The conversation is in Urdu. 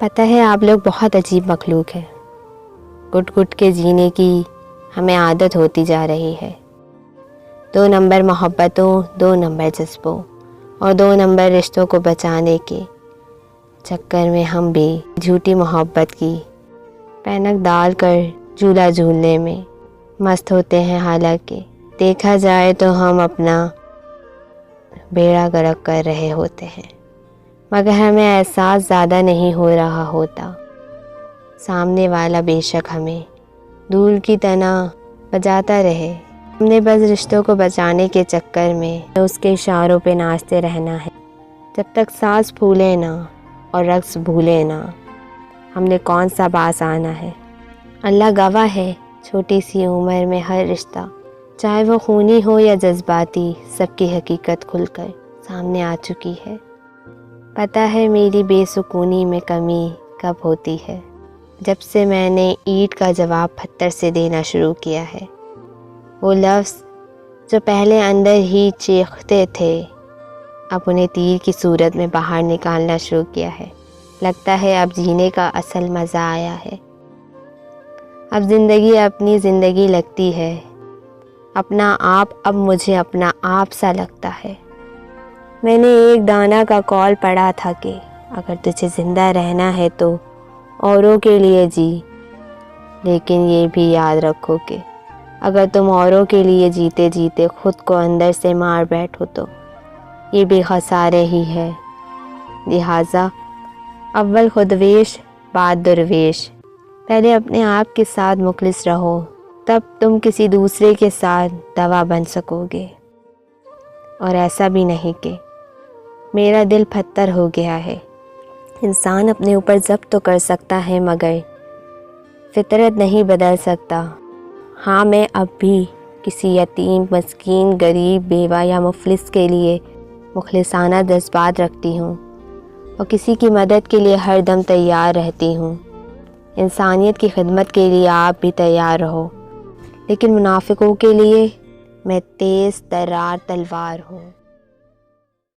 پتہ ہے آپ لوگ بہت عجیب مخلوق ہیں، گٹ گٹ کے جینے کی ہمیں عادت ہوتی جا رہی ہے۔ 2 نمبر محبتوں، 2 نمبر جذبوں اور 2 نمبر رشتوں کو بچانے کے چکر میں ہم بھی جھوٹی محبت کی پینک ڈال کر جھولا جھولنے میں مست ہوتے ہیں، حالانکہ دیکھا جائے تو ہم اپنا بیڑا غرق کر رہے ہوتے ہیں، مگر ہمیں احساس زیادہ نہیں ہو رہا ہوتا۔ سامنے والا بے شک ہمیں دھول کی طرح بجاتا رہے، ہم نے بس رشتوں کو بچانے کے چکر میں اس کے اشاروں پہ ناچتے رہنا ہے۔ جب تک سانس پھولے نہ اور رقص بھولے نہ، ہم نے کون سا باز آنا ہے۔ اللہ گواہ ہے، چھوٹی سی عمر میں ہر رشتہ، چاہے وہ خونی ہو یا جذباتی، سب کی حقیقت کھل کر سامنے آ چکی ہے۔ پتہ ہے میری بے سکونی میں کمی کب ہوتی ہے؟ جب سے میں نے اینٹ کا جواب پتھر سے دینا شروع کیا ہے۔ وہ لفظ جو پہلے اندر ہی چیختے تھے، اب انہیں تیر کی صورت میں باہر نکالنا شروع کیا ہے۔ لگتا ہے اب جینے کا اصل مزہ آیا ہے۔ اب زندگی اپنی زندگی لگتی ہے، اپنا آپ اب مجھے اپنا آپ سا لگتا ہے۔ میں نے ایک دانا کا قول پڑھا تھا کہ اگر تجھے زندہ رہنا ہے تو اوروں کے لیے جی، لیکن یہ بھی یاد رکھو کہ اگر تم اوروں کے لیے جیتے جیتے خود کو اندر سے مار بیٹھو تو یہ بھی خسارے ہی ہے۔ لہٰذا اول خودویش بعد درویش، پہلے اپنے آپ کے ساتھ مخلص رہو، تب تم کسی دوسرے کے ساتھ دوا بن سکو گے۔ اور ایسا بھی نہیں کہ میرا دل پتھر ہو گیا ہے۔ انسان اپنے اوپر ضبط تو کر سکتا ہے مگر فطرت نہیں بدل سکتا۔ ہاں، میں اب بھی کسی یتیم، مسکین، غریب، بیوہ یا مفلس کے لیے مخلصانہ جذبات رکھتی ہوں اور کسی کی مدد کے لیے ہر دم تیار رہتی ہوں۔ انسانیت کی خدمت کے لیے آپ بھی تیار رہو، لیکن منافقوں کے لیے میں تیز ترار تلوار ہوں۔